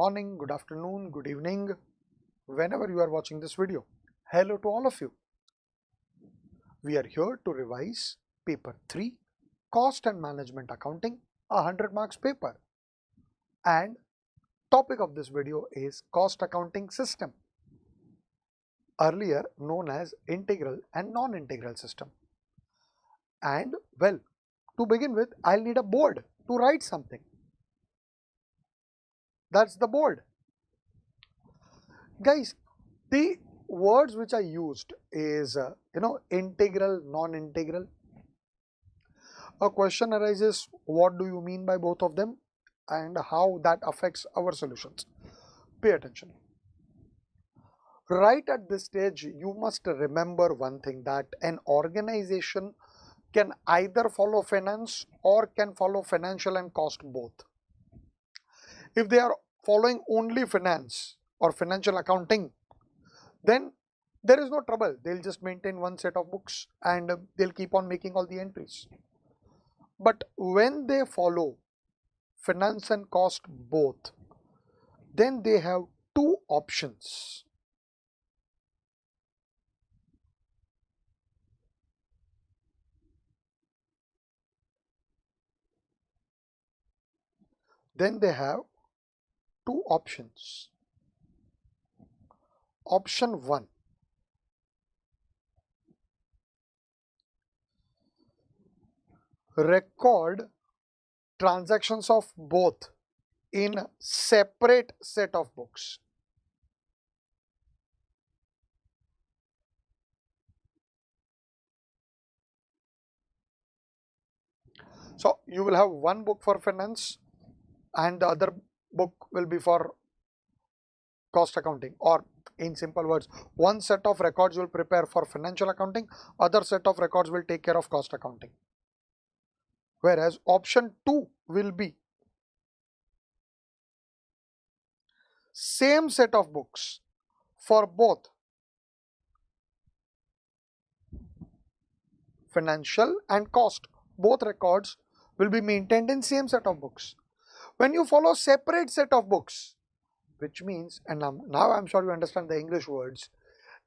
morning, good afternoon, good evening, whenever you are watching this video. Hello to all of you. We are here to revise paper 3, Cost and Management Accounting, a 100 marks paper. And topic of this video is Cost Accounting System, earlier known as Integral and Non-Integral System. And well, to begin with, I'll need a board to write something. That's the board. Guys, the words which I used is, integral, non-integral. A question arises, what do you mean by both of them and how that affects our solutions? Pay attention. Right at this stage, you must remember one thing, that an organization can either follow finance or can follow financial and cost both. If they are following only finance or financial accounting, then there is no trouble. They'll just maintain one set of books and they'll keep on making all the entries. But when they follow finance and cost both, then they have two options. Option 1, record transactions of both in separate set of books. So you will have one book for finance and the other book will be for cost accounting, or in simple words, one set of records will prepare for financial accounting, other set of records will take care of cost accounting. Whereas option 2 will be same set of books for both financial and cost. Both records will be maintained in same set of books. When you follow separate set of books, which means, and now I'm sure you understand the English words,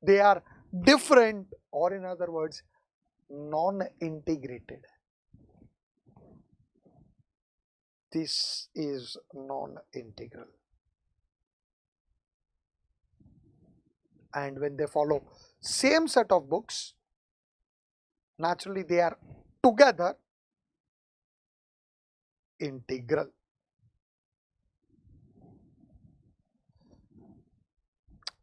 they are different, or in other words, non-integrated. This is non-integral. And when they follow same set of books, naturally they are together integral.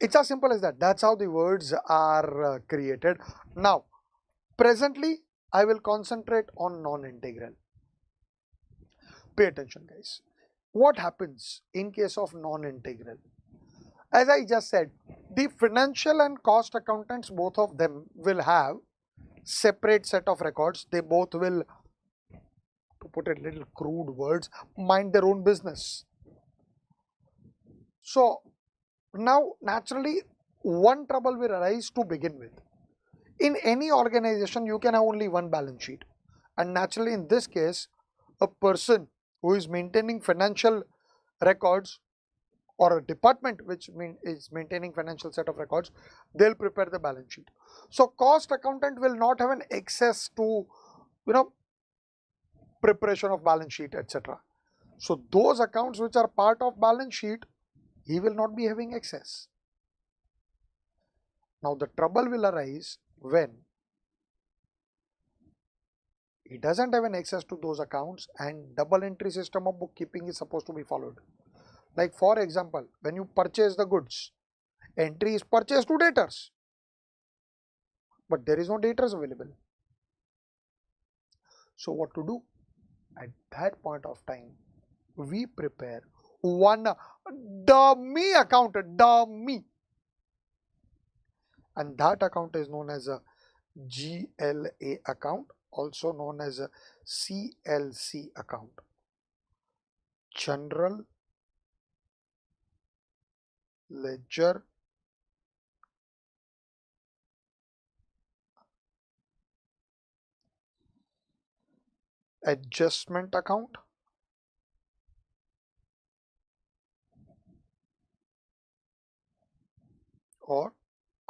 It's as simple as that. That's how the words are created. Now, presently, I will concentrate on non-integral. Pay attention, guys. What happens in case of non-integral? As I just said, the financial and cost accountants, both of them will have separate set of records. They both will, to put it little crude words, mind their own business. So now naturally one trouble will arise to begin with. In any organization, you can have only one balance sheet, and naturally in this case, a person who is maintaining financial records, or a department which is maintaining financial set of records, they'll prepare the balance sheet. So cost accountant will not have an access to preparation of balance sheet, etc. So those accounts which are part of balance sheet, he will not be having access. Now the trouble will arise when he doesn't have an access to those accounts and double entry system of bookkeeping is supposed to be followed. Like for example, when you purchase the goods, entry is purchased to debtors, but there is no debtors available. So what to do? At that point of time, we prepare one dummy account, and that account is known as a GLA account, also known as a CLC account, General Ledger Adjustment account, or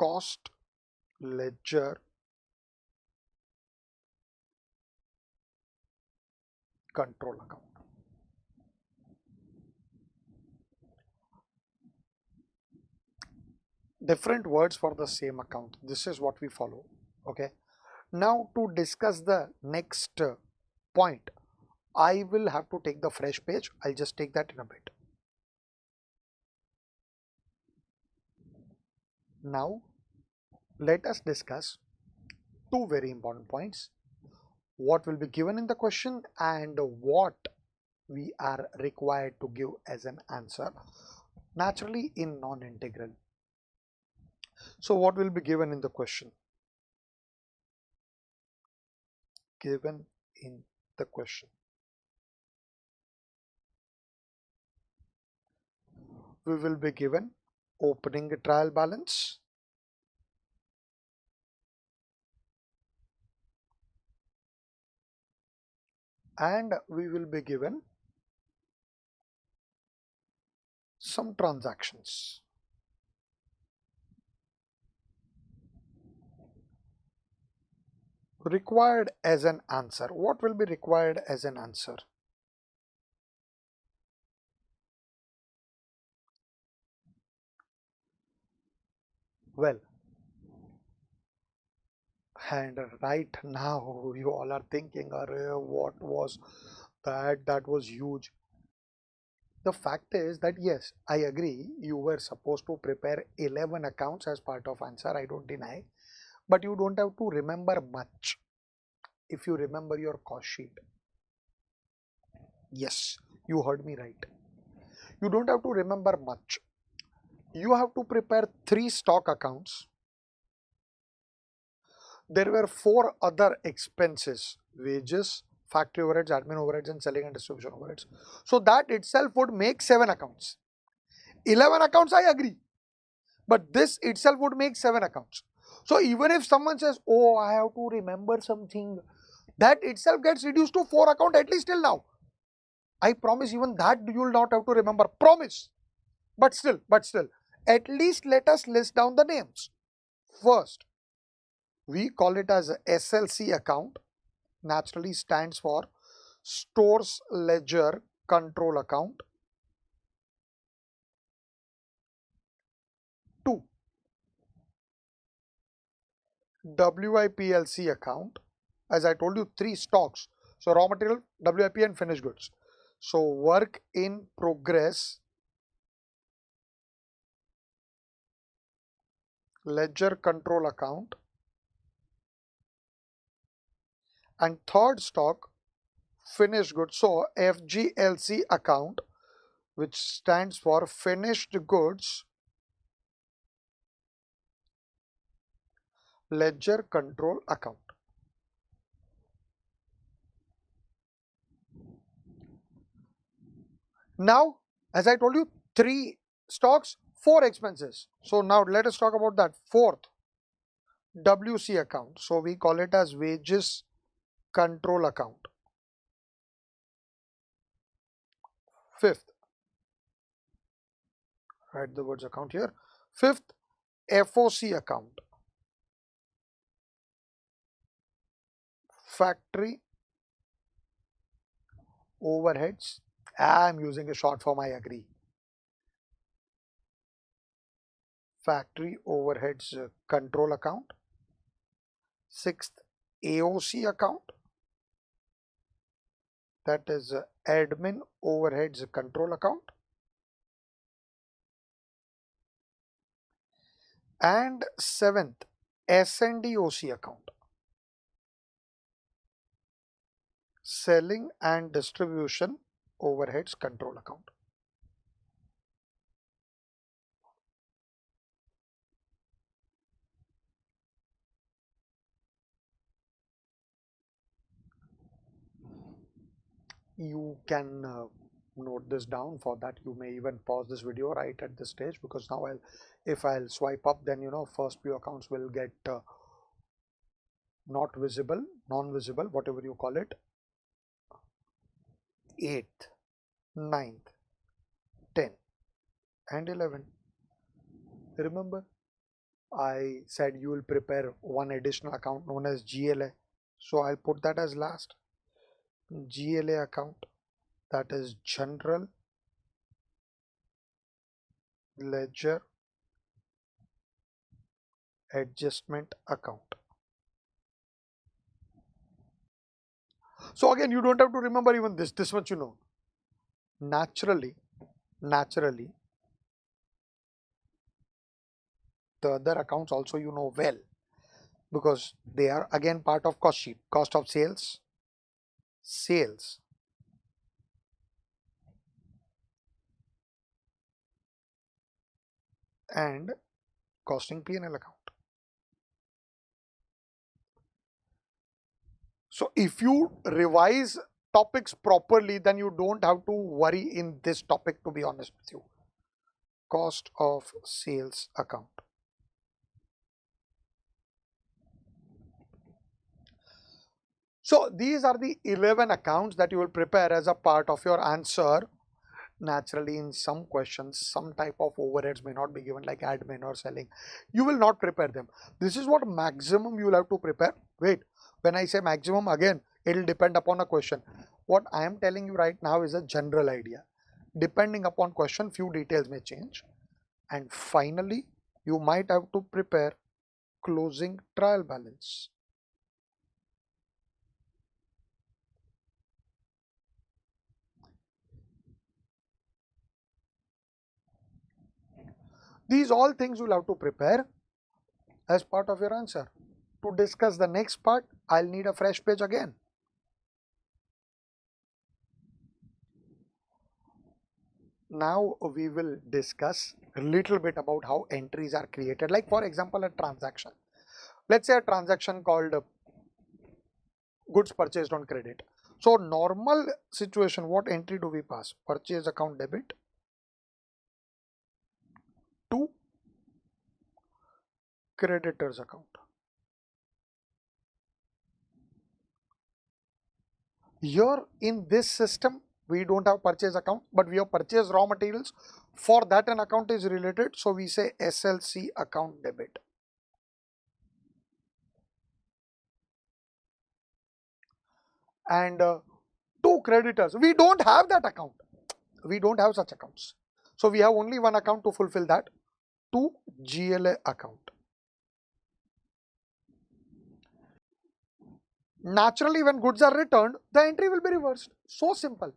cost ledger control account. Different words for the same account. This is what we follow. Okay. Now to discuss the next point, I will have to take the fresh page. I'll just take that in a bit. Now let us discuss two very important points: what will be given in the question and what we are required to give as an answer, naturally in non-integral. So what will be given in the question? Given in the question, we will be given opening trial balance, and we will be given some transactions. Required as an answer. What will be required as an answer? Well, and right now you all are thinking, what was that? That was huge. The fact is that yes, I agree, you were supposed to prepare 11 accounts as part of answer, I don't deny, but you don't have to remember much if you remember your cost sheet. Yes, you heard me right. You don't have to remember much. You have to prepare 3 stock accounts. There were 4 other expenses: wages, factory overheads, admin overheads, and selling and distribution overheads. So that itself would make 7 accounts. 11 accounts, I agree, but this itself would make 7 accounts. So even if someone says, oh, I have to remember something, that itself gets reduced to 4 accounts at least till now. I promise even that you will not have to remember, promise. But still, at least let us list down the names. First, we call it as a SLC account, naturally stands for Stores Ledger Control Account. 2, Wiplc account. As I told you, 3 stocks. So raw material, WIP, and finished goods. So work in progress ledger control account. And third stock, finished goods. So FGLC account, which stands for finished goods ledger control account. Now, as I told you, 3 stocks, 4 expenses. So now let us talk about that. Fourth, WC account. So we call it as wages control account. Fifth, write the words account here. Fifth, FOC account. Factory overheads. I'm using a short form, I agree. Factory overheads control account. Sixth, AOC account. That is admin overheads control account. And seventh, SNDOC account. Selling and distribution overheads control account. You can note this down. For that you may even pause this video right at this stage, because now if I'll swipe up, then first few accounts will get not visible, non-visible, whatever you call it. 8th, 9th, 10th and 11th. Remember, I said you will prepare one additional account known as GLA. So I'll put that as last. GLA account, that is General Ledger Adjustment Account. So again, you don't have to remember even this much you know. Naturally, the other accounts also you know well, because they are again part of cost sheet. Cost of sales, and costing P&L account. So if you revise topics properly, then you don't have to worry in this topic, to be honest with you. Cost of sales account. So these are the 11 accounts that you will prepare as a part of your answer. Naturally, in some questions, some type of overheads may not be given, like admin or selling. You will not prepare them. This is what maximum you will have to prepare. Wait, when I say maximum, again, it will depend upon a question. What I am telling you right now is a general idea. Depending upon question, few details may change. And finally, you might have to prepare closing trial balance. These all things you'll have to prepare as part of your answer. To discuss the next part, I'll need a fresh page again. Now we will discuss a little bit about how entries are created. Like for example, a transaction. Let's say a transaction called goods purchased on credit. So normal situation, what entry do we pass? Purchase account debit to creditors account. Here in this system, we don't have purchase account, but we have purchased raw materials. For that, an account is related. So we say SLC account debit. And to creditors, we don't have that account. We don't have such accounts. So we have only one account to fulfill that, to GLA account. Naturally, when goods are returned, the entry will be reversed. So simple.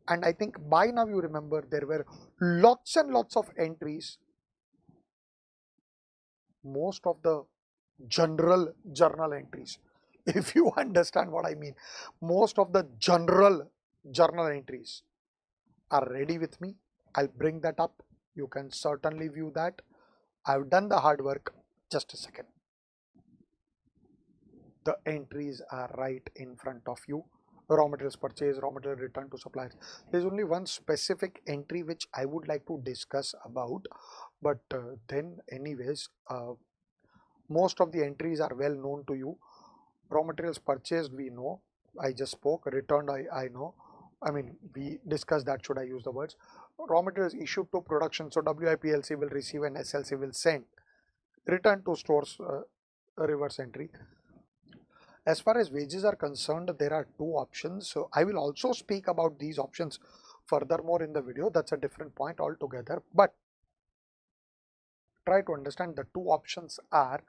And I think by now you remember there were lots and lots of entries. Most of the general journal entries, if you understand what I mean, most of the general journal entries are ready with me. I'll bring that up. You can certainly view that. I've done the hard work. Just a second. The entries are right in front of you. Raw materials purchase, raw material return to suppliers. There's only one specific entry which I would like to discuss about, but then anyways, most of the entries are well known to you. Raw materials purchased, we know. I just spoke. Returned, I know. I mean, we discussed that. Should I use the words? Raw materials issued to production. So Wiplc will receive and SLC will send. Return to stores, a reverse entry. As far as wages are concerned, there are two options. So I will also speak about these options furthermore in the video. That's a different point altogether. But try to understand the two options are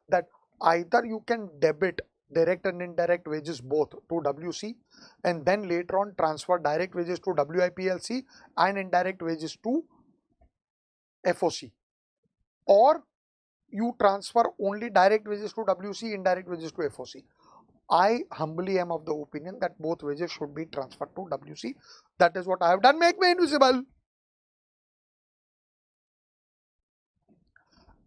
that either you can debit direct and indirect wages both to WC, and then later on transfer direct wages to Wiplc and indirect wages to FOC, or you transfer only direct wages to WC, indirect wages to FOC. I humbly am of the opinion that both wages should be transferred to WC. That is what I have done. Make me invisible.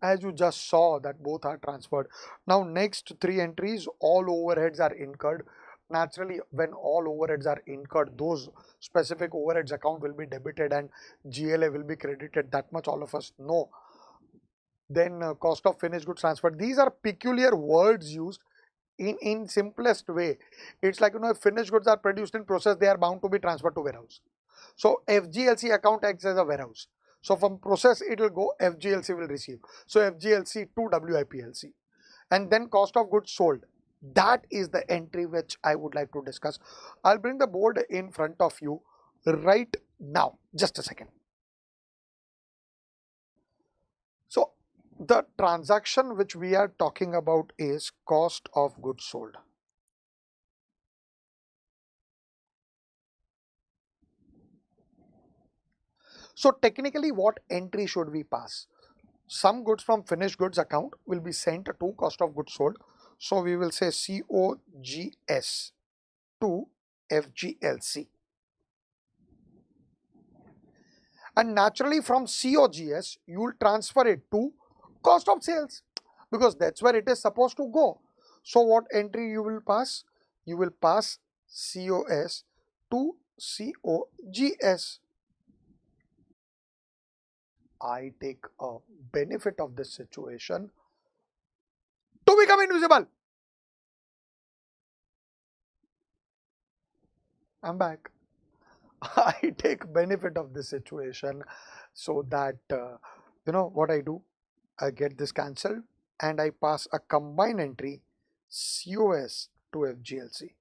As you just saw that both are transferred. Now next three entries, all overheads are incurred. Naturally, when all overheads are incurred, those specific overheads account will be debited and GLA will be credited. That much all of us know. Then cost of finished goods transferred. These are peculiar words used in simplest way. It's like, if finished goods are produced in process, they are bound to be transferred to warehouse. So Fglc account acts as a warehouse. So from process it will go, FGLC will receive. So FGLC to Wiplc, and then cost of goods sold. That is the entry which I would like to discuss. I'll bring the board in front of you right now. Just a second. So the transaction which we are talking about is cost of goods sold. So technically what entry should we pass? Some goods from finished goods account will be sent to cost of goods sold. So we will say COGS to FGLC. And naturally from COGS you will transfer it to cost of sales, because that's where it is supposed to go. So what entry you will pass? You will pass COS to COGS. I take a benefit of this situation to become invisible. I'm back. I take benefit of this situation so that you know what I do. I get this cancelled and I pass a combined entry COS to FGLC.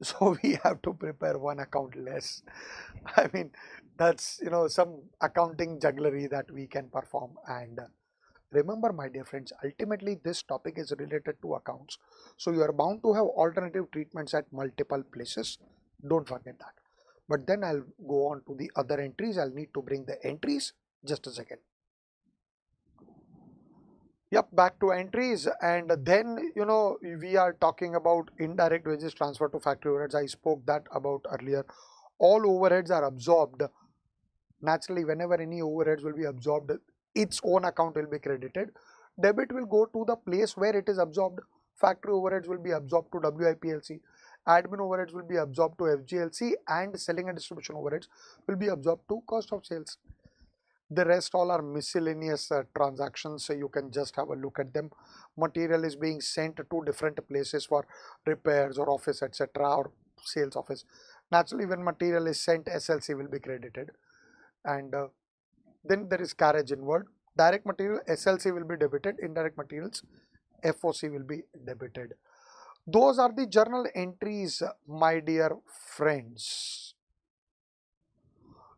So we have to prepare one account less. I mean, that's, you know, some accounting jugglery that we can perform. And remember, my dear friends, ultimately this topic is related to accounts. So you are bound to have alternative treatments at multiple places. Don't forget that. But then I'll go on to the other entries. I'll need to bring the entries. Just a second. Yep, back to entries, and then, you know, we are talking about indirect wages transfer to factory overheads. I spoke that about earlier. All overheads are absorbed. Naturally, whenever any overheads will be absorbed, its own account will be credited. Debit will go to the place where it is absorbed. Factory overheads will be absorbed to Wiplc. Admin overheads will be absorbed to FGLC, and selling and distribution overheads will be absorbed to cost of sales. The rest all are miscellaneous transactions, so you can just have a look at them. Material is being sent to different places for repairs or office, etc., or sales office. Naturally, when material is sent, SLC will be credited, and then there is carriage inward. Direct material, SLC will be debited. Indirect materials, FOC will be debited. Those are the journal entries, my dear friends.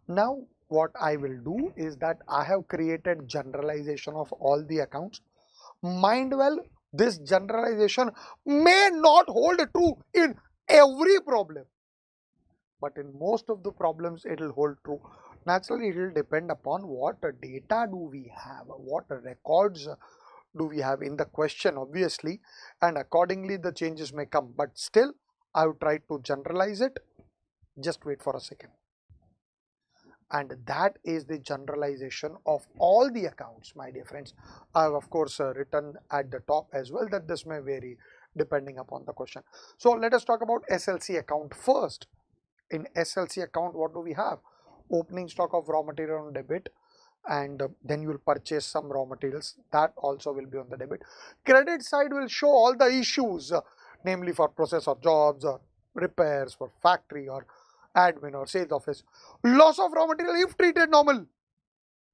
Now what I will do is that I have created generalization of all the accounts. Mind well, this generalization may not hold true in every problem, but in most of the problems it will hold true. Naturally, it will depend upon what data do we have, what records do we have in the question, obviously, and accordingly the changes may come. But still, I have tried to generalize it. Just wait for a second. And that is the generalization of all the accounts, my dear friends. I have of course written at the top as well that this may vary depending upon the question. So let us talk about SLC account first. In SLC account, what do we have? Opening stock of raw material on debit, and then you will purchase some raw materials, that also will be on the debit. Credit side will show all the issues, namely for process or jobs or repairs for factory or admin or sales office. Loss of raw material if treated normal.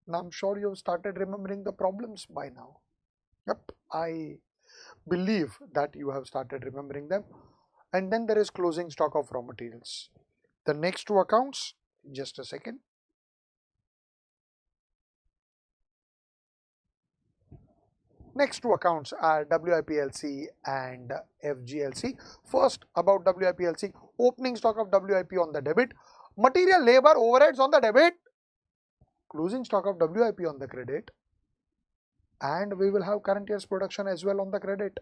Now I'm sure you've started remembering the problems by now. Yep, I believe that you have started remembering them. And then there is closing stock of raw materials. The next two accounts, just a second. Next two accounts are Wiplc and FGLC. First, about Wiplc, opening stock of WIP on the debit, material, labor, overheads on the debit, closing stock of WIP on the credit, and we will have current year's production as well on the credit.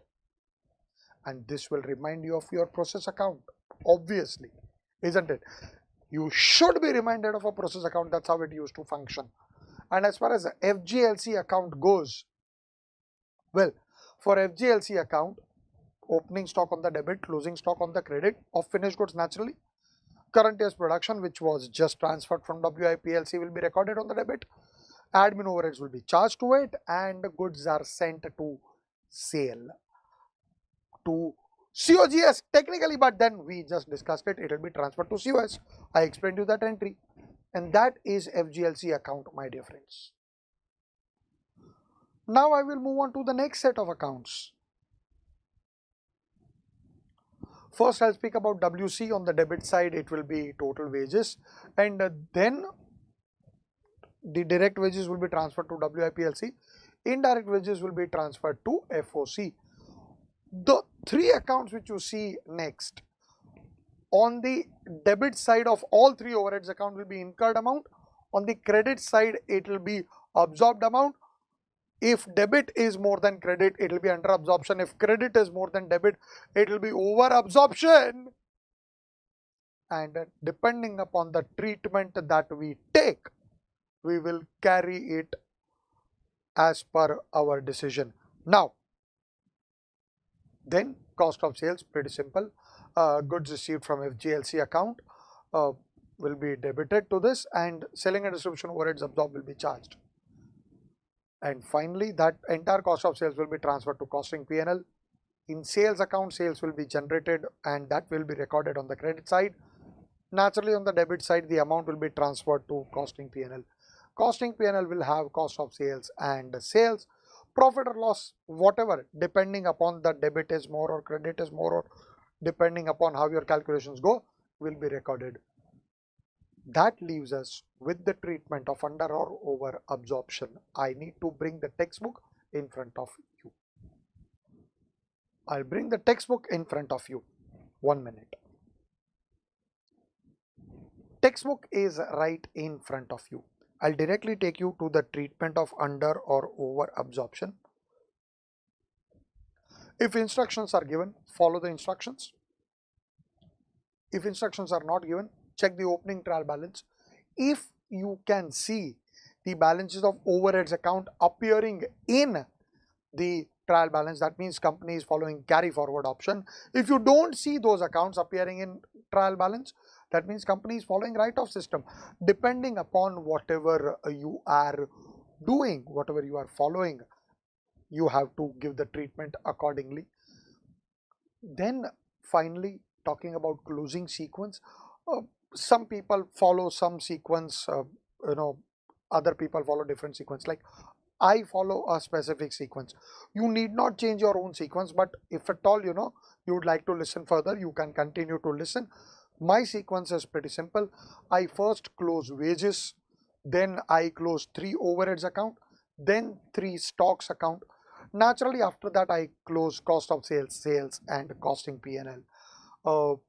And this will remind you of your process account, obviously, isn't it? You should be reminded of a process account. That's how it used to function. And as far as the FGLC account goes, well, for FGLC account, opening stock on the debit, closing stock on the credit of finished goods, naturally. Current year's production, which was just transferred from Wiplc, will be recorded on the debit. Admin overheads will be charged to it, and goods are sent to sale, to COGS technically, but then we just discussed it, it will be transferred to COS. I explained you that entry, and that is Fglc account, my dear friends. Now I will move on to the next set of accounts. First, I'll speak about WC. On the debit side, it will be total wages, and then the direct wages will be transferred to Wiplc. Indirect wages will be transferred to FOC. The three accounts which you see next, on the debit side of all three overheads account will be incurred amount. On the credit side, it will be absorbed amount. If debit is more than credit, it will be under absorption. If credit is more than debit, it will be over absorption. And depending upon the treatment that we take, we will carry it as per our decision. Now, then cost of sales, pretty simple. Goods received from Fglc account will be debited to this, and selling and distribution overheads absorbed will be charged. And finally, that entire cost of sales will be transferred to costing P&L. In sales account, sales will be generated and that will be recorded on the credit side. Naturally, on the debit side, the amount will be transferred to costing P&L. Costing P&L will have cost of sales and sales, profit or loss, whatever, depending upon the debit is more or credit is more, or depending upon how your calculations go, will be recorded. That leaves us with the treatment of under or over absorption. I need to bring the textbook in front of you. I'll bring the textbook in front of you. 1 minute. Textbook is right in front of you. I'll directly take you to the treatment of under or over absorption. If instructions are given, follow the instructions. If instructions are not given, check the opening trial balance. If you can see the balances of overheads account appearing in the trial balance, that means company is following carry forward option. If you don't see those accounts appearing in trial balance, that means company is following write-off system. Depending upon whatever you are doing, whatever you are following, you have to give the treatment accordingly. Then finally, talking about closing sequence, some people follow some sequence, other people follow different sequence. Like I follow a specific sequence. You need not change your own sequence, but if at all you would like to listen further, you can continue to listen. My sequence is pretty simple. I first close wages, then I close 3 overheads account, then 3 stocks account. Naturally, after that I close cost of sales and costing P&L.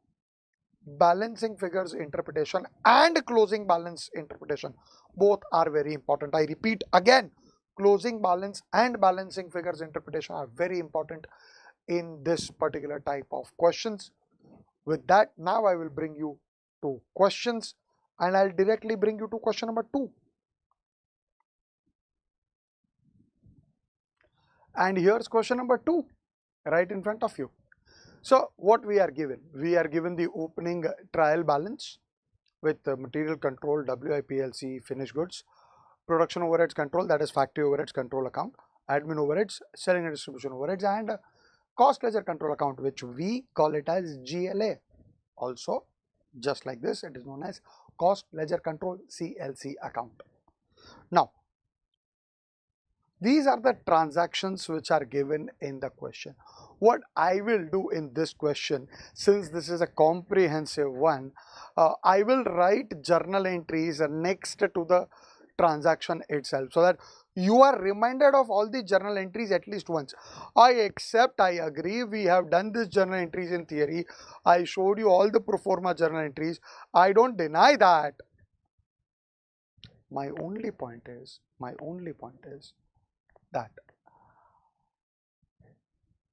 Balancing figures interpretation and closing balance interpretation, both are very important. I repeat again, closing balance and balancing figures interpretation are very important in this particular type of questions. With that, now I will bring you to questions, and I'll directly bring you to question number 2. And here's question number 2 right in front of you. So what we are given? We are given the opening trial balance with material control, Wiplc, finished goods, production overheads control, that is factory overheads control account, admin overheads, selling and distribution overheads, and cost ledger control account, which we call it as GLA. Also, just like this, it is known as cost ledger control CLC account. Now, these are the transactions which are given in the question. What I will do in this question, since this is a comprehensive one, I will write journal entries next to the transaction itself, so that you are reminded of all the journal entries at least once. I accept, I agree, we have done this journal entries in theory. I showed you all the pro forma journal entries. I don't deny that. My only point is that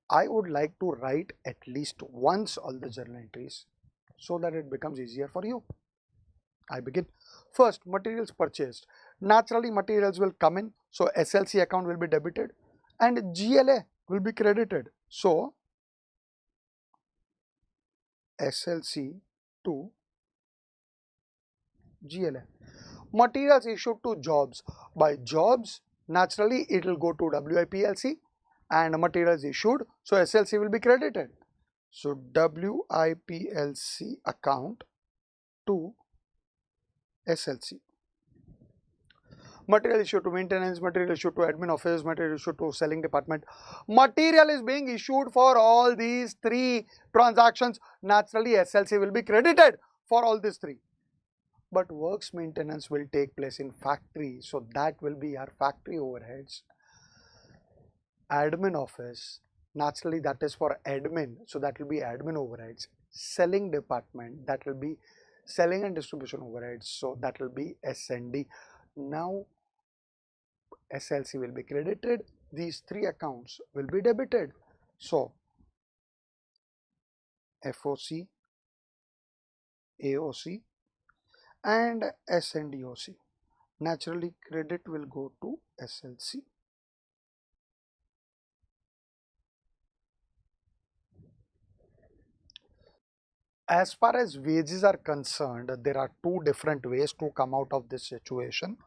I would like to write at least once all the journal entries so that it becomes easier for you. I begin. First, materials purchased. Naturally, materials will come in, so SLC account will be debited and GLA will be credited. So, SLC to GLA. Materials issued to jobs. By jobs, naturally it will go to Wiplc, and materials issued, so SLC will be credited. So Wiplc account to SLC. Material issued to maintenance, material issued to admin office, material issued to selling department. Material is being issued for all these three transactions. Naturally, SLC will be credited for all these three. But works maintenance will take place in factory, so that will be our factory overheads. Admin office, naturally that is for admin, so that will be admin overheads. Selling department, that will be selling and distribution overheads, so that will be S&D. Now SLC will be credited, these three accounts will be debited. So FOC, AOC and S&DOC. Naturally credit will go to SLC. As far as wages are concerned, there are two different ways to come out of this situation.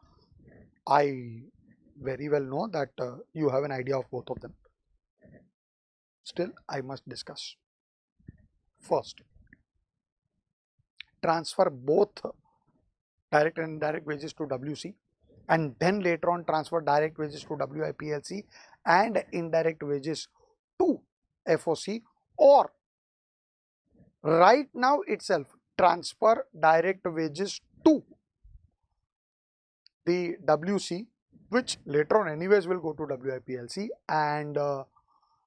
I very well know that you have an idea of both of them. Still, I must discuss. First, transfer both direct and indirect wages to WC, and then later on transfer direct wages to Wiplc and indirect wages to FOC, or right now itself transfer direct wages to the WC, which later on anyways will go to Wiplc, and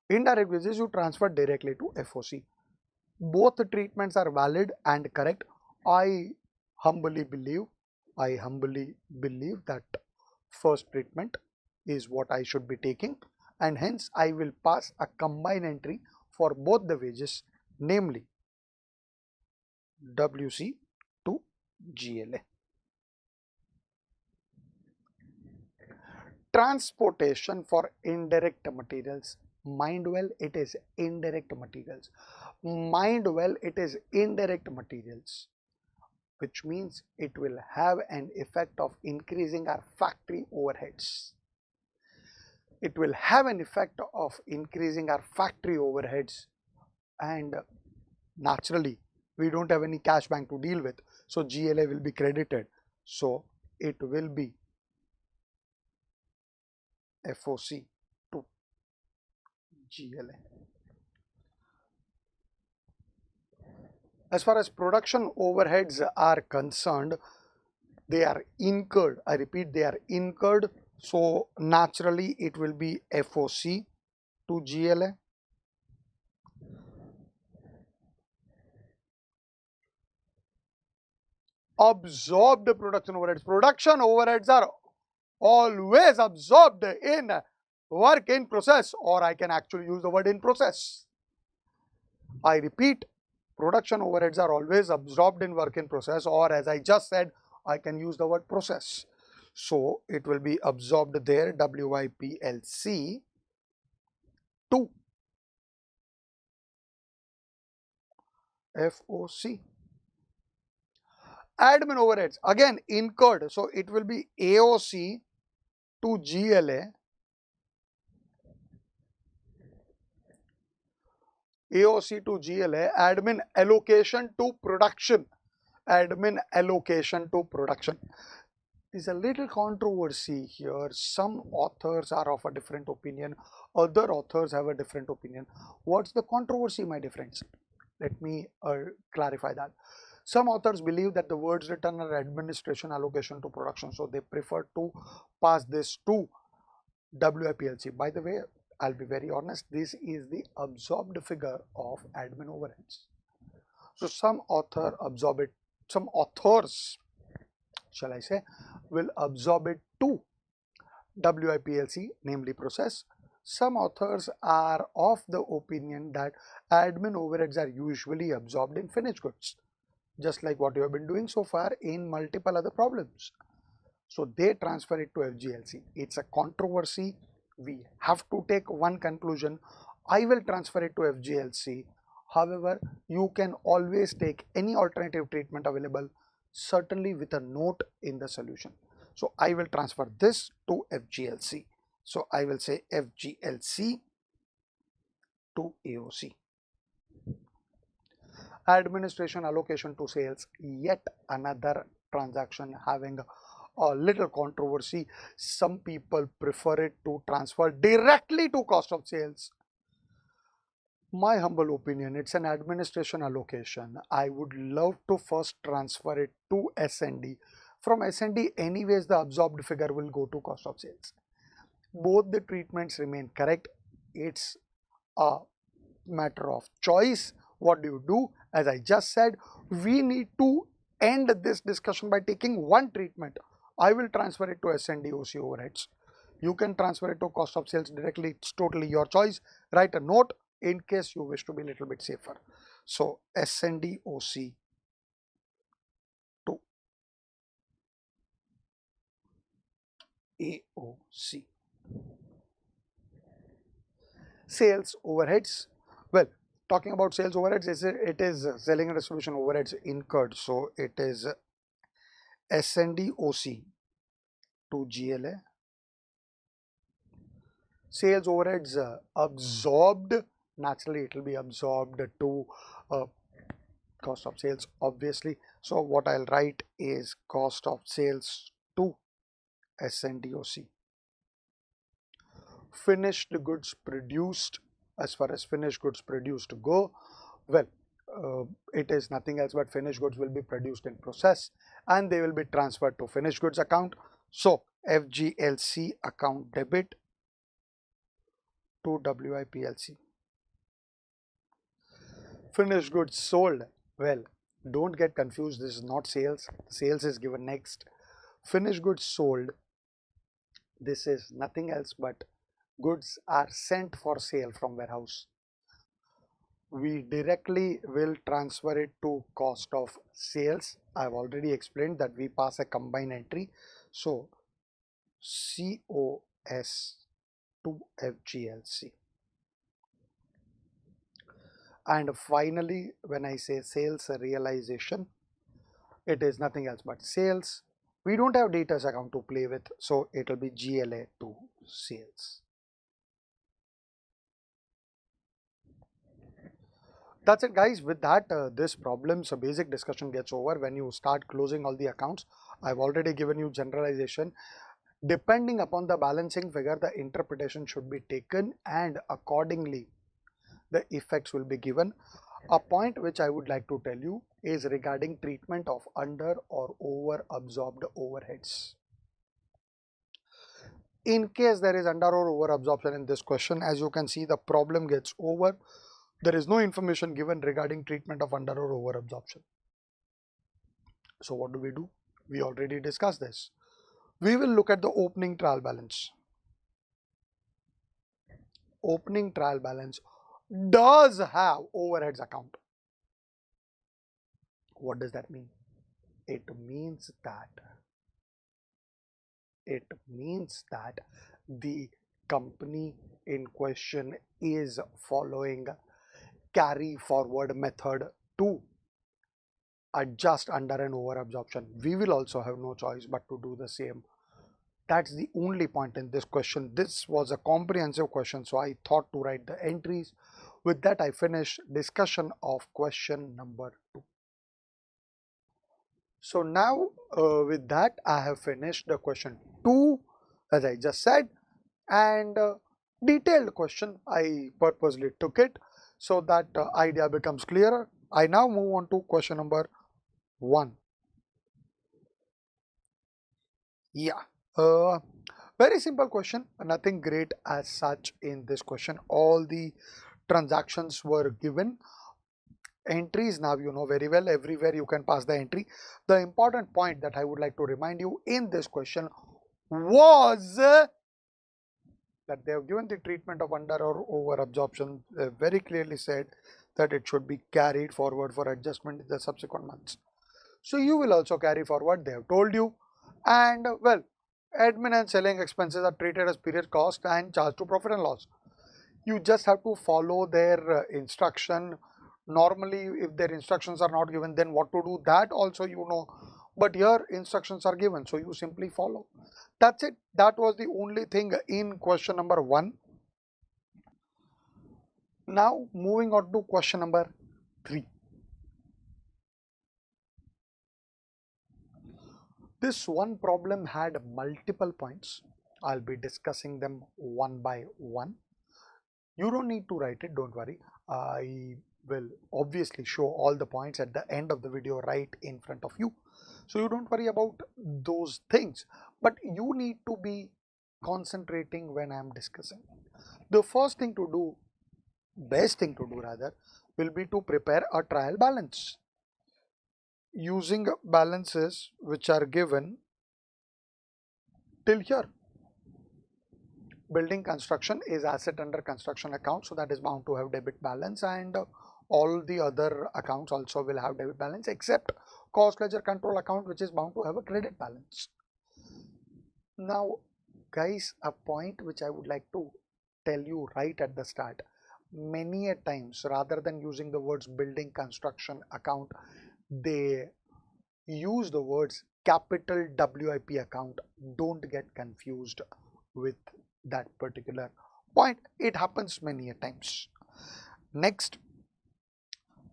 indirect wages you transfer directly to FOC. Both treatments are valid and correct. I humbly believe that first treatment is what I should be taking, and hence I will pass a combined entry for both the wages, namely WC to GLA. Transportation for indirect materials. Mind well, it is indirect materials. Mind well, it is indirect materials, which means it will have an effect of increasing our factory overheads. It will have an effect of increasing our factory overheads, and naturally we don't have any cash bank to deal with, so GLA will be credited. So it will be FOC to GLA. As far as production overheads are concerned, they are incurred. I repeat, they are incurred. So naturally it will be FOC to GLA. Absorbed production overheads. Production overheads are always absorbed in work in process, or I can actually use the word in process. I repeat, production overheads are always absorbed in work in process, or as I just said, I can use the word process. So it will be absorbed there, Wiplc to FOC. Admin overheads again incurred, so it will be AOC to GLA. AOC to GLA, admin allocation to production. Admin allocation to production. There's a little controversy here. Some authors are of a different opinion, other authors have a different opinion. What's the controversy, my dear friends? Let me clarify that. Some authors believe that the words written are administration allocation to production, so they prefer to pass this to Wiplc. By the way, I'll be very honest, this is the absorbed figure of admin overheads. So some author absorb it, some authors, shall I say, will absorb it to Wiplc, namely process. Some authors are of the opinion that admin overheads are usually absorbed in finished goods, just like what you have been doing so far in multiple other problems. So they transfer it to FGLC. It's a controversy. We have to take one conclusion. I will transfer it to FGLC. However, you can always take any alternative treatment available, certainly with a note in the solution. So I will transfer this to FGLC. So I will say FGLC to AOC. Administration allocation to sales, yet another transaction having a little controversy. Some people prefer it to transfer directly to cost of sales. My humble opinion, it's an administration allocation. I would love to first transfer it to S&D. From S&D, anyways, the absorbed figure will go to cost of sales. Both the treatments remain correct. It's a matter of choice. What do you do? As I just said, we need to end this discussion by taking one treatment. I will transfer it to S&D OC overheads. You can transfer it to cost of sales directly. It's totally your choice. Write a note in case you wish to be a little bit safer. So S&D OC to AOC. Sales overheads. Well, talking about sales overheads, it is selling and distribution overheads incurred. So it is S&D OC to GLA. Sales overheads absorbed. Naturally, it will be absorbed to cost of sales, obviously. So what I'll write is cost of sales to S&D OC. Finished goods produced. As far as finished goods produced go, well, it is nothing else but finished goods will be produced in process and they will be transferred to finished goods account. So Fglc account debit to Wiplc. Finished goods sold. Well, don't get confused. This is not sales. Sales is given next. Finished goods sold. This is nothing else but goods are sent for sale from warehouse. We directly will transfer it to cost of sales. I've already explained that we pass a combined entry. So COS to Fglc. And finally, when I say sales realization, it is nothing else but sales. We don't have debtors account to play with, so it will be GLA to sales. That's it, guys. With that, this problem's basic discussion gets over. When you start closing all the accounts, I've already given you generalization. Depending upon the balancing figure, the interpretation should be taken and accordingly the effects will be given. A point which I would like to tell you is regarding treatment of under or over absorbed overheads. In case there is under or over absorption in this question, as you can see, the problem gets over. There is no information given regarding treatment of under or over absorption. So what do? We already discussed this. We will look at the opening trial balance. Opening trial balance does have overheads account. What does that mean? It means that the company in question is following carry forward method to adjust under and over absorption. We will also have no choice but to do the same. That's the only point in this question. This was a comprehensive question, so I thought to write the entries. With that, I finish discussion of question number 2. So now with that, I have finished the question 2, as I just said, and detailed question. I purposely took it so that idea becomes clearer. I now move on to question number 1. Yeah, very simple question, nothing great as such in this question. All the transactions were given. Entries, now you know very well, everywhere you can pass the entry. The important point that I would like to remind you in this question was that they have given the treatment of under or over absorption. They very clearly said that it should be carried forward for adjustment in the subsequent months. So you will also carry forward, they have told you. And well, admin and selling expenses are treated as period cost and charged to profit and loss. You just have to follow their instruction. Normally, if their instructions are not given, then what to do, that also you know. But here instructions are given, so you simply follow. That's it. That was the only thing in question number 1. Now moving on to question number 3. This one problem had multiple points. I'll be discussing them one by one. You don't need to write it, don't worry. I will obviously show all the points at the end of the video right in front of you. So you don't worry about those things, but you need to be concentrating when I'm discussing. The first thing to do, best thing to do rather, will be to prepare a trial balance using balances which are given till here. Building construction is asset under construction account, so that is bound to have debit balance, and all the other accounts also will have debit balance except cost ledger control account, which is bound to have a credit balance. Now guys, a point which I would like to tell you right at the start, many a times rather than using the words building construction account, they use the words capital WIP account. Don't get confused with that particular point. It happens many a times. Next,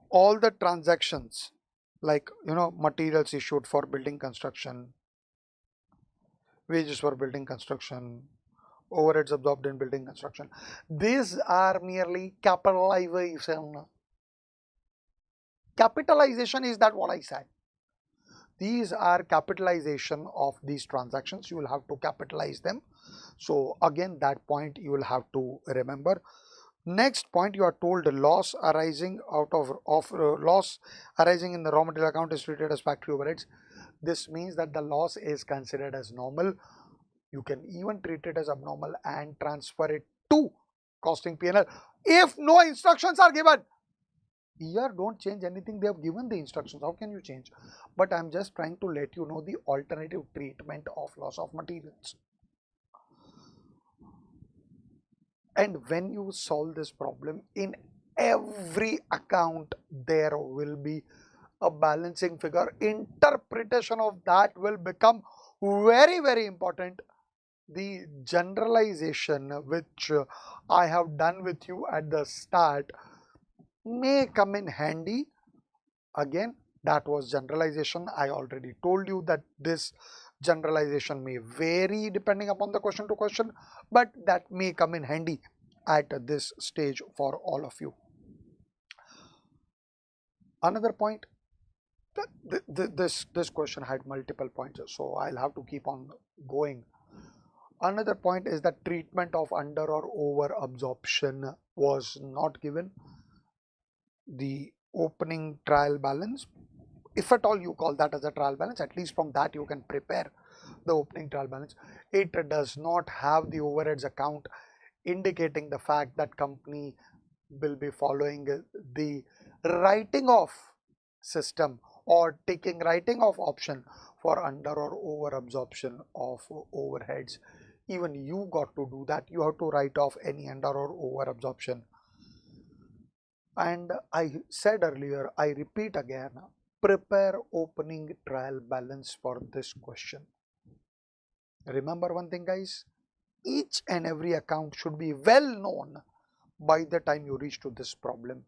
all the transactions like materials issued for building construction, wages for building construction, overheads absorbed in building construction, these are merely capitalization. Capitalization, is that what I said? These are capitalization of these transactions. You will have to capitalize them. So again, that point you will have to remember. Next point, you are told loss arising loss arising in the raw material account is treated as factory overheads. This means that the loss is considered as normal. You can even treat it as abnormal and transfer it to costing P&L if no instructions are given. Here don't change anything, they have given the instructions, how can you change? But I'm just trying to let you know the alternative treatment of loss of materials. And when you solve this problem, in every account there will be a balancing figure. Interpretation of that will become very, very important. The generalization which I have done with you at the start may come in handy. Again, that was generalization. I already told you that this generalization may vary depending upon the question to question, but that may come in handy at this stage for all of you. Another point, this question had multiple points, so I'll have to keep on going. Another point is that treatment of under or over absorption was not given. The opening trial balance, if at all you call that as a trial balance, at least from that you can prepare the opening trial balance. It does not have the overheads account, indicating the fact that company will be following the writing off system or taking writing off option for under or over absorption of overheads. Even you got to do that. You have to write off any under or over absorption. And I said earlier, I repeat again, prepare opening trial balance for this question. Remember one thing guys, each and every account should be well known by the time you reach to this problem.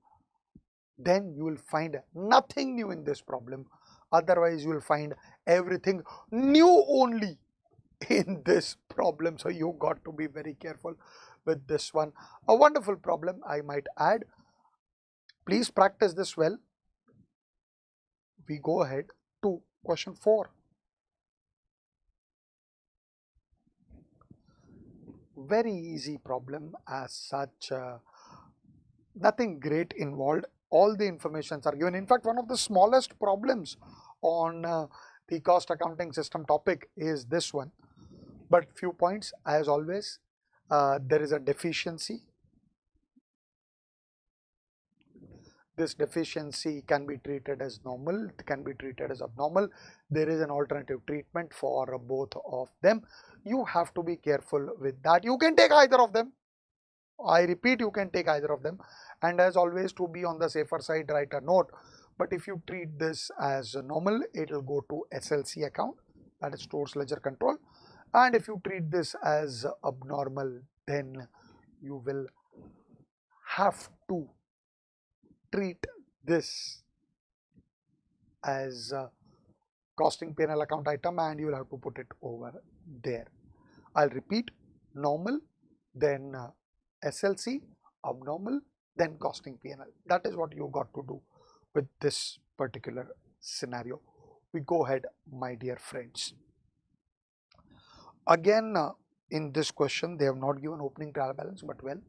Then you will find nothing new in this problem. Otherwise you will find everything new only in this problem. So you got to be very careful with this one. A wonderful problem, I might add. Please practice this well. We go ahead to question 4. Very easy problem as such, nothing great involved. All the informations are given. In fact, one of the smallest problems on the cost accounting system topic is this one. But few points as always. There is a deficiency. This deficiency can be treated as normal, it can be treated as abnormal. There is an alternative treatment for both of them. You have to be careful with that. You can take either of them. I repeat, you can take either of them. And as always, to be on the safer side, write a note. But if you treat this as normal, it will go to SLC account, that is stores ledger control. And if you treat this as abnormal, then you will have to treat this as costing P&L account item, and you will have to put it over there. I'll repeat: normal, then SLC, abnormal, then costing P&L. That is what you got to do with this particular scenario. We go ahead, my dear friends. Again, in this question, they have not given opening trial balance, but well,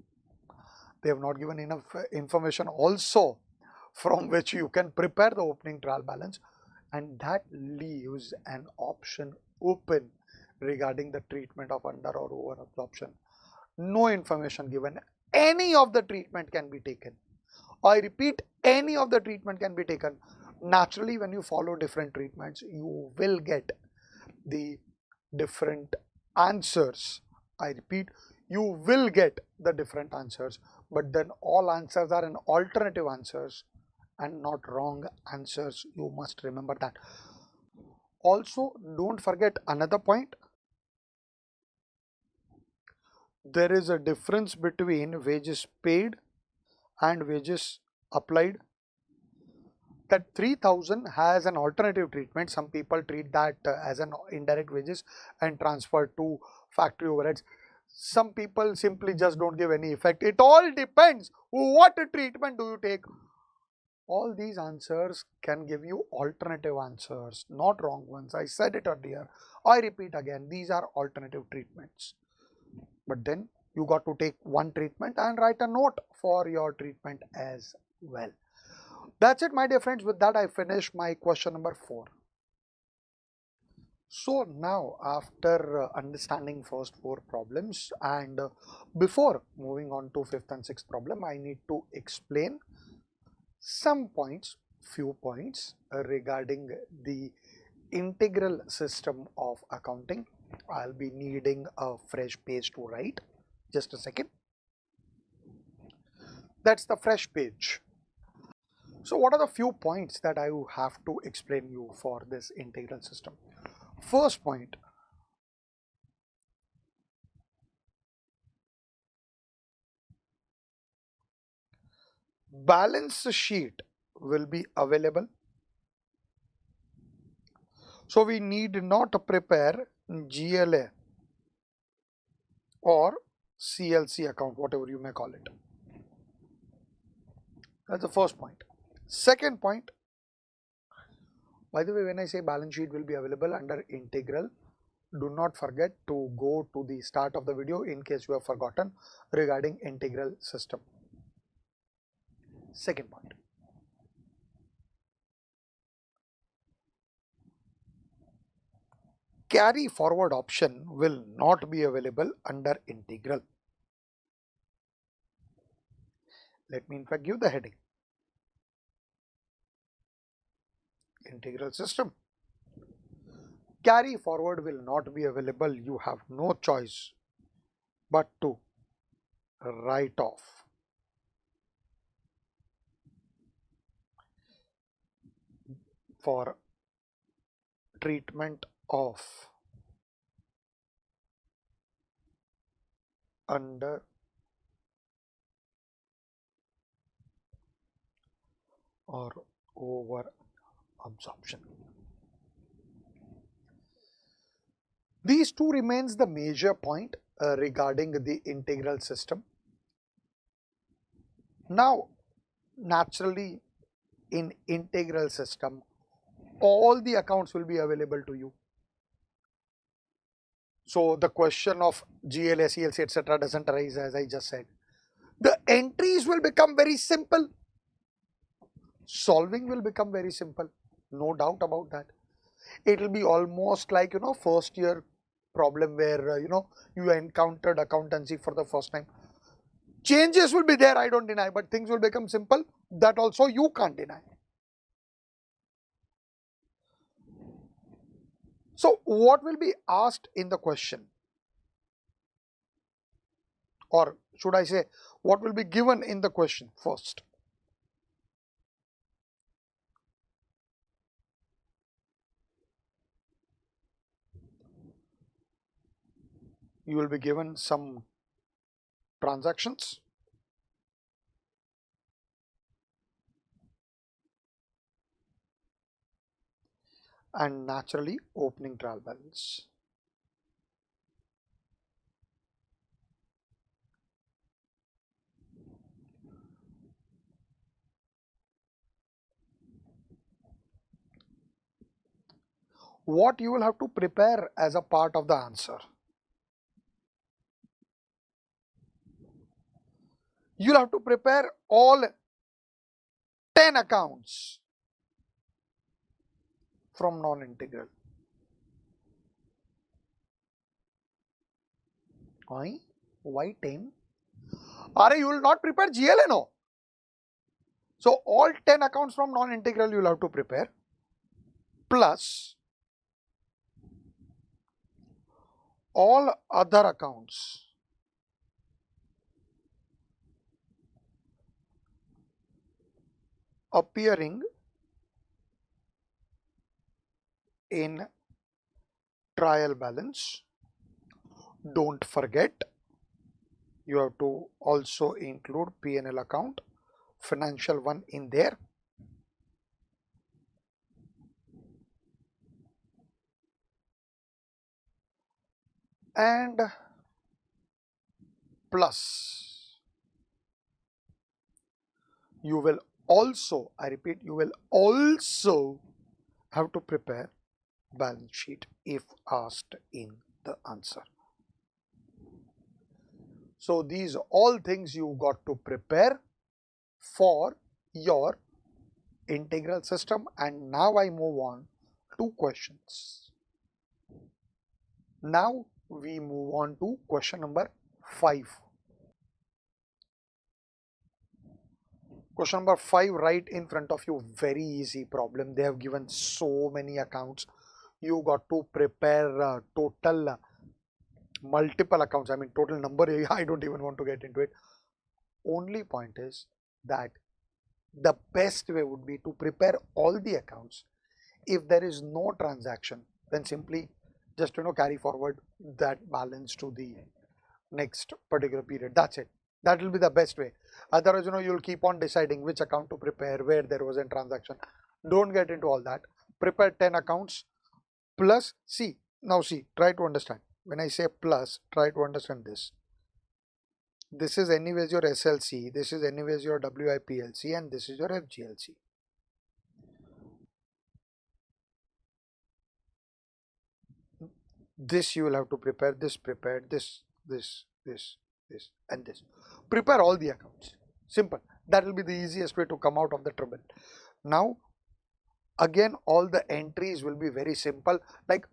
they have not given enough information also from which you can prepare the opening trial balance, and that leaves an option open regarding the treatment of under or over absorption. No information given. Any of the treatment can be taken. I repeat, any of the treatment can be taken. Naturally, when you follow different treatments, you will get the different answers. I repeat, you will get the different answers, but then all answers are an alternative answers and not wrong answers. You must remember that. Also, don't forget another point. There is a difference between wages paid and wages applied. That 3000 has an alternative treatment. Some people treat that as an indirect wages and transfer to factory overheads. Some people simply just don't give any effect. It all depends what treatment do you take. All these answers can give you alternative answers, not wrong ones. I said it earlier. I repeat again, these are alternative treatments. But then you got to take one treatment and write a note for your treatment as well. That's it, my dear friends. With that, I finish my question number 4. So now, after understanding first 4 problems and before moving on to 5th and 6th problem, I need to explain some points, few points regarding the integral system of accounting. I'll be needing a fresh page to write. Just a second. That's the fresh page. So what are the few points that I have to explain you for this integral system? First point, balance sheet will be available. So we need not prepare GLA or CLC account, whatever you may call it. That's the first point. Second point, by the way, when I say balance sheet will be available under integral, do not forget to go to the start of the video in case you have forgotten regarding integral system. Second point. Carry forward option will not be available under integral. Let me in fact give the heading. Integral system. Carry forward will not be available. You have no choice but to write off. For treatment of under or over absorption. These two remains the major point regarding the integral system. Now, naturally, in integral system, all the accounts will be available to you. So the question of GLA, CLC, etc. doesn't arise, as I just said. The entries will become very simple. Solving will become very simple. No doubt about that. It will be almost like, first year problem where, you encountered accountancy for the first time. Changes will be there, I don't deny, but things will become simple. That also you can't deny. So what will be asked in the question? Or should I say, what will be given in the question first? You will be given some transactions. and naturally opening trial balance. What you will have to prepare as a part of the answer? You'll have to prepare all 10 accounts from non-integral. Why? Why 10? Are you will not prepare GLA, no? So all 10 accounts from non-integral you will have to prepare, plus all other accounts appearing in trial balance. Don't forget, you have to also include P&L account, financial one in there. And plus, you will also, I repeat, you will also have to prepare balance sheet if asked in the answer. So these all things you got to prepare for your integral system. And now I move on to questions. Now we move on to question number 5. Question number 5 right in front of you, very easy problem. They have given so many accounts. You got to prepare total multiple accounts. I mean total number, I don't even want to get into it. Only point is that the best way would be to prepare all the accounts. If there is no transaction, then simply just carry forward that balance to the next particular period. That's it. That will be the best way. Otherwise, you'll keep on deciding which account to prepare, where there was a transaction. Don't get into all that. Prepare 10 accounts plus, see, try to understand. When I say plus, try to understand this. This is anyways your SLC, this is anyways your Wiplc, and this is your Fglc. This you will have to prepare, this prepared, this, and this. Prepare all the accounts. Simple. That will be the easiest way to come out of the trouble. Now, again, all the entries will be very simple. Like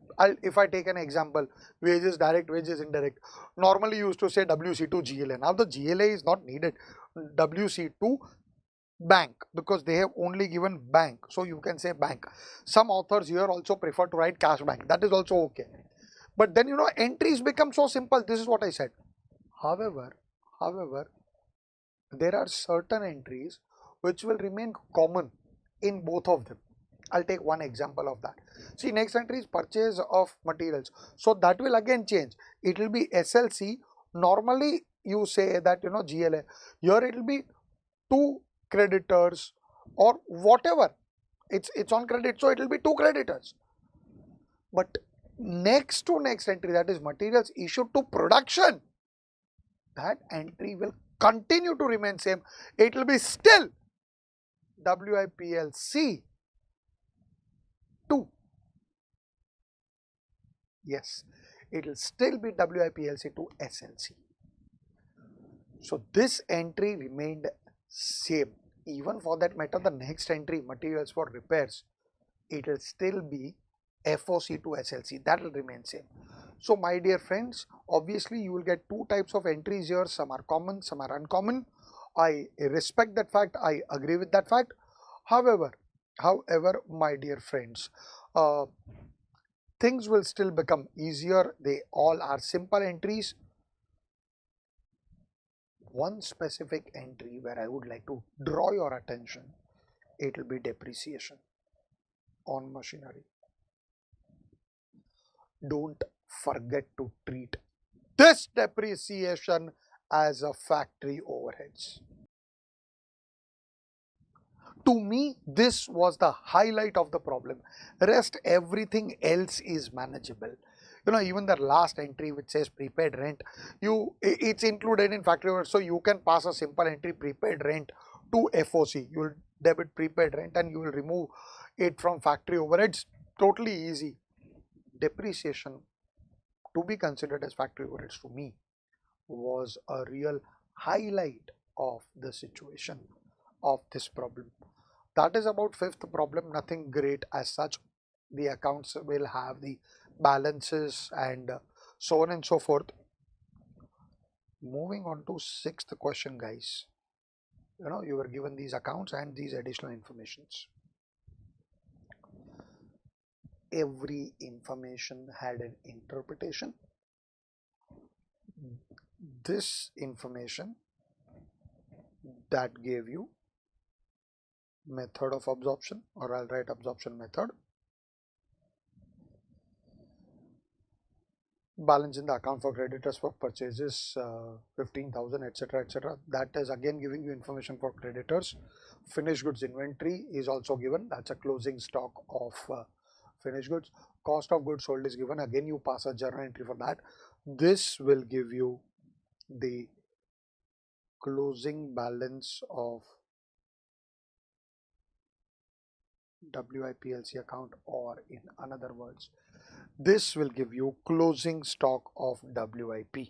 if I take an example, wages direct, wages indirect. Normally you used to say WC to GLA. Now the GLA is not needed. WC to bank, because they have only given bank. So you can say bank. Some authors here also prefer to write cash bank. That is also okay. But then entries become so simple. This is what I said. However, there are certain entries which will remain common in both of them. I'll take one example of that. See, next entry is purchase of materials. So that will again change. It will be SLC. Normally you say that GLA. Here it will be 2 creditors or whatever. It's on credit, so it will be 2 creditors. But next to next entry, that is materials issued to production, that entry will continue to remain same. It will be still Wiplc 2. Yes, it will still be Wiplc to SLC. So this entry remained same. Even for that matter, the next entry, materials for repairs, it will still be FOC to SLC. That will remain same. So my dear friends, obviously you will get 2 types of entries here. Some are common, some are uncommon. I respect that fact. I agree with that fact. However, my dear friends, things will still become easier. They all are simple entries. One specific entry where I would like to draw your attention, it will be depreciation on machinery. Don't forget to treat this depreciation as a factory overheads. To me, this was the highlight of the problem. Rest everything else is manageable. Even the last entry which says prepaid rent, it's included in factory overhead, so you can pass a simple entry prepaid rent to FOC. You will debit prepaid rent and you will remove it from factory overheads. Totally easy. Depreciation, to be considered as factory overheads, to me was a real highlight of the situation of this problem. That is about fifth problem. Nothing great as such. The accounts will have the balances and so on and so forth. Moving on to sixth question, guys. You were given these accounts and these additional informations. Every information had an interpretation. This information that gave you method of absorption, or I'll write absorption method, balance in the account for creditors for purchases 15,000, etc., etc. That is again giving you information for creditors. Finished goods inventory is also given. That's a closing stock of finished goods. Cost of goods sold is given. Again, you pass a journal entry for that. This will give you the closing balance of Wiplc account, or in other words, this will give you closing stock of WIP.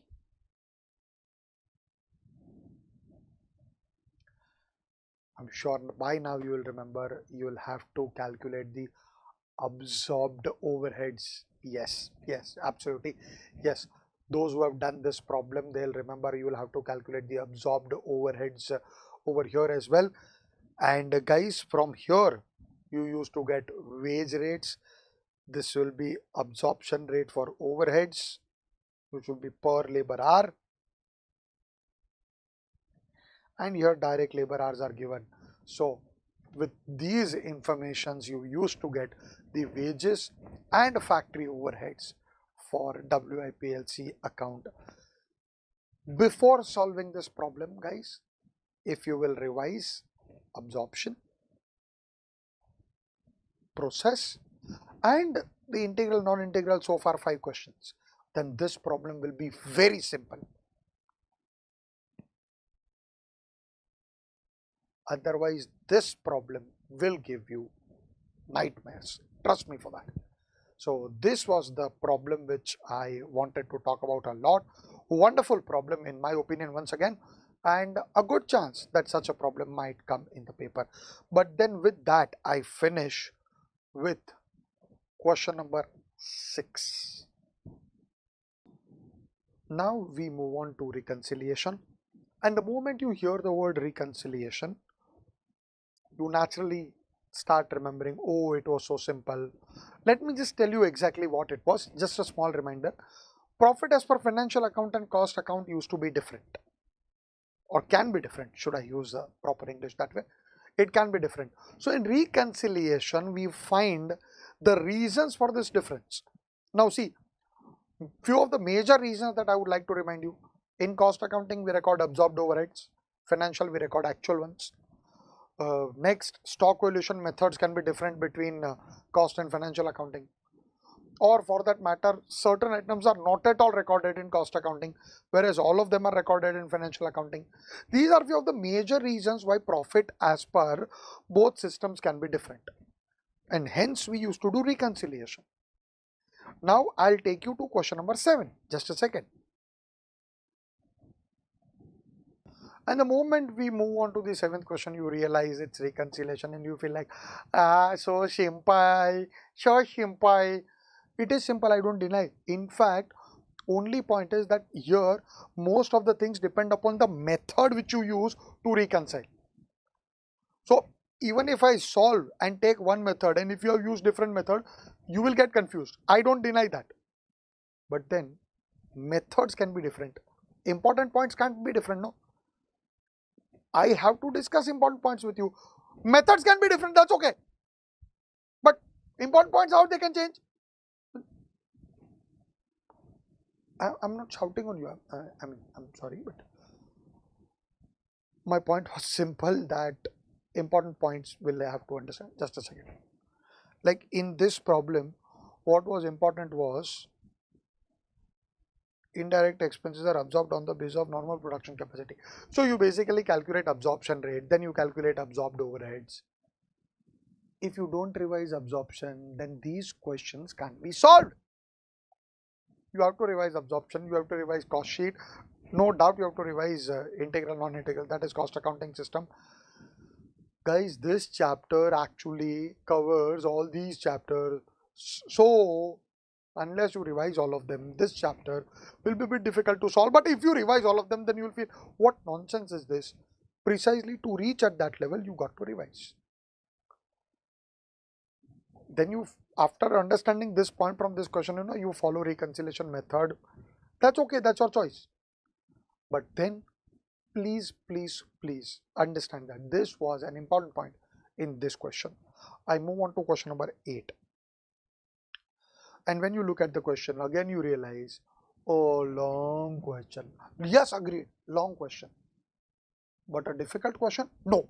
I'm sure by now you will remember, you will have to calculate the absorbed overheads. Yes, absolutely. Yes, those who have done this problem, they'll remember you will have to calculate the absorbed overheads over here as well. And guys, from here you used to get wage rates. This will be absorption rate for overheads, which will be per labor hour, and here direct labor hours are given. So with these informations, you used to get the wages and factory overheads for Wiplc account. Before solving this problem, guys, if you will revise absorption, process, and the integral, non-integral, so far 5 questions, then this problem will be very simple. Otherwise, this problem will give you nightmares. Trust me for that. So this was the problem which I wanted to talk about a lot. Wonderful problem in my opinion once again, and a good chance that such a problem might come in the paper. But then with that, I finish with question number 6. Now we move on to reconciliation, and the moment you hear the word reconciliation, you naturally start remembering, oh, it was so simple. Let me just tell you exactly what it was. Just a small reminder. Profit as per financial account and cost account used to be different, or can be different. Should I use the proper English that way? It can be different. So in reconciliation, we find the reasons for this difference. Now see, few of the major reasons that I would like to remind you. In cost accounting, we record absorbed overheads. Financial, we record actual ones. Next, stock valuation methods can be different between cost and financial accounting, or for that matter, certain items are not at all recorded in cost accounting, whereas all of them are recorded in financial accounting. These are few of the major reasons why profit as per both systems can be different, and hence we used to do reconciliation. Now I'll take you to question number 7. Just a second. And the moment we move on to the 7th question, you realize it's reconciliation and you feel like, so simple. It is simple, I don't deny. In fact, only point is that here, most of the things depend upon the method which you use to reconcile. So even if I solve and take one method, and if you have used different method, you will get confused. I don't deny that. But then methods can be different. Important points can't be different, no? I have to discuss important points with you. Methods can be different, that's okay. But important points, how they can change? I'm not shouting on you. I'm sorry, but my point was simple, that important points we'll have to understand. Just a second. Like in this problem, what was important was indirect expenses are absorbed on the basis of normal production capacity. So you basically calculate absorption rate, then you calculate absorbed overheads. If you don't revise absorption, then these questions can't be solved. You have to revise absorption, you have to revise cost sheet, no doubt you have to revise integral, non-integral, that is cost accounting system. Guys, this chapter actually covers all these chapters. So unless you revise all of them, this chapter will be a bit difficult to solve. But if you revise all of them, then you will feel, what nonsense is this? Precisely to reach at that level, you got to revise. Then you, after understanding this point from this question, you follow reconciliation method. That's okay, that's your choice. But then please understand that this was an important point in this question. I move on to question number 8. And when you look at the question, again you realize, oh, long question. Yes, agreed, long question. But a difficult question? No.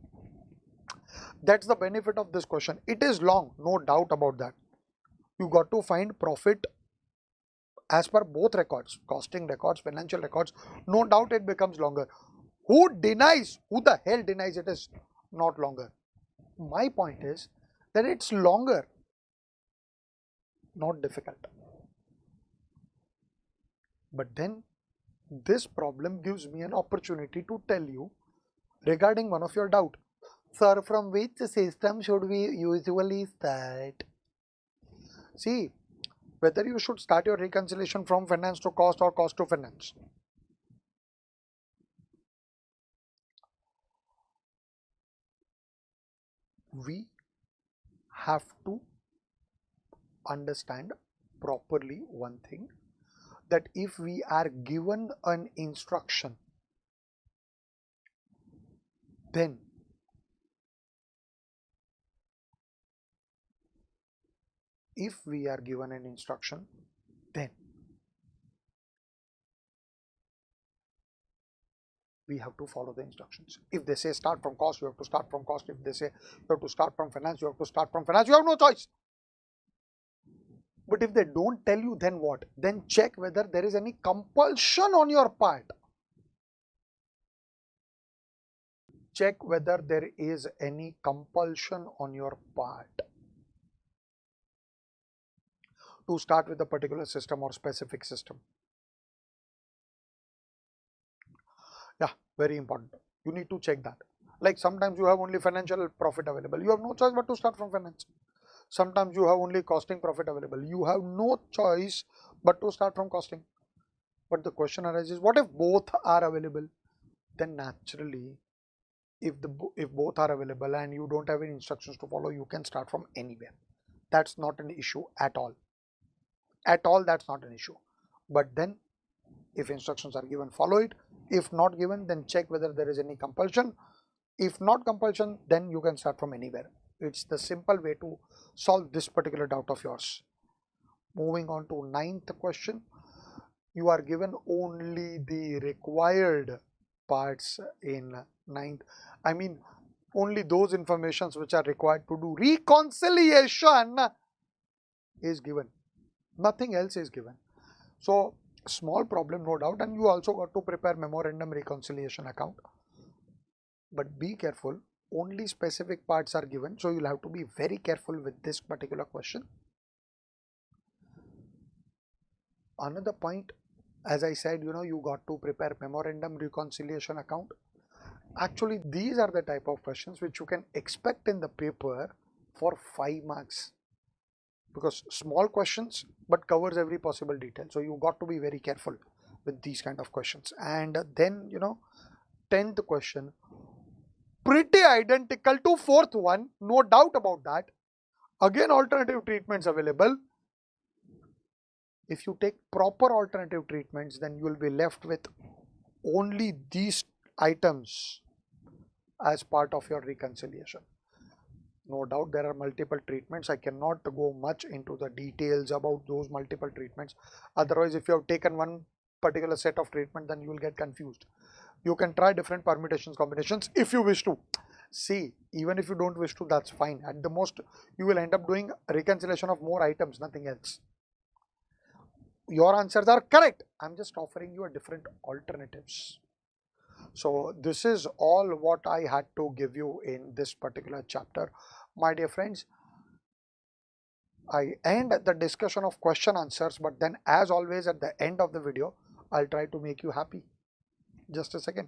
That's the benefit of this question. It is long, no doubt about that. You got to find profit as per both records, costing records, financial records. No doubt it becomes longer. Who the hell denies it is not longer? My point is that it's longer, not difficult. But then this problem gives me an opportunity to tell you regarding one of your doubt. Sir, from which system should we usually start? See, whether you should start your reconciliation from finance to cost or cost to finance. We have to understand properly one thing, that if we are given an instruction, then we have to follow the instructions. If they say start from cost, you have to start from cost. If they say you have to start from finance, you have to start from finance. You have no choice. But if they don't tell you, then what? Then check whether there is any compulsion on your part. Check whether there is any compulsion on your part to start with a particular system or specific system. Yeah, very important. You need to check that. Like sometimes you have only financial profit available. You have no choice but to start from finance. Sometimes you have only costing profit available. You have no choice but to start from costing. But the question arises, what if both are available? Then naturally, if both are available and you don't have any instructions to follow, you can start from anywhere. That's not an issue at all. At all, that's not an issue. But then if instructions are given, follow it. If not given, then check whether there is any compulsion. If not compulsion, then you can start from anywhere. It's the simple way to solve this particular doubt of yours. Moving on to 9th question. You are given only the required parts in 9th. I mean, only those informations which are required to do reconciliation is given. Nothing else is given. So, small problem, no doubt, and you also got to prepare memorandum reconciliation account. But be careful, only specific parts are given, so you'll have to be very careful with this particular question. Another point, as I said, you got to prepare memorandum reconciliation account. Actually, these are the type of questions which you can expect in the paper for 5 marks. Because small questions but covers every possible detail, so you got to be very careful with these kind of questions. And then 10th question, pretty identical to 4th one, no doubt about that. Again, alternative treatments available. If you take proper alternative treatments, then you will be left with only these items as part of your reconciliation. No doubt there are multiple treatments. I cannot go much into the details about those multiple treatments. Otherwise, if you have taken one particular set of treatment, then you will get confused. You can try different permutations, combinations if you wish to. See, even if you don't wish to, that's fine. At the most, you will end up doing reconciliation of more items, nothing else. Your answers are correct. I'm just offering you a different alternatives. So this is all what I had to give you in this particular chapter. My dear friends, I end the discussion of question answers, but then as always at the end of the video, I'll try to make you happy. Just a second.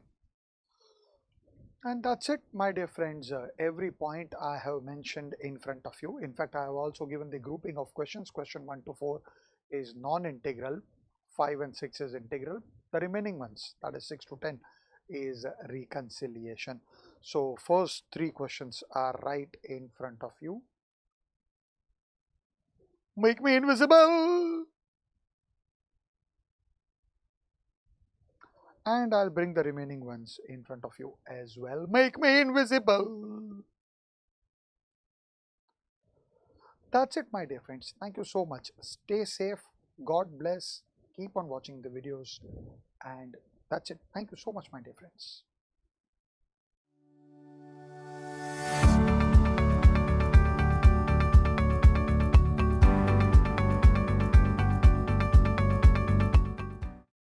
And that's it, my dear friends. Every point I have mentioned in front of you. In fact, I have also given the grouping of questions. Question 1 to 4 is non-integral, 5 and 6 is integral. The remaining ones, that is 6 to 10, is reconciliation. So first 3 questions are right in front of you. Make me invisible! And I'll bring the remaining ones in front of you as well. Make me invisible! That's it, my dear friends. Thank you so much. Stay safe. God bless. Keep on watching the videos. And that's it. Thank you so much, my dear friends.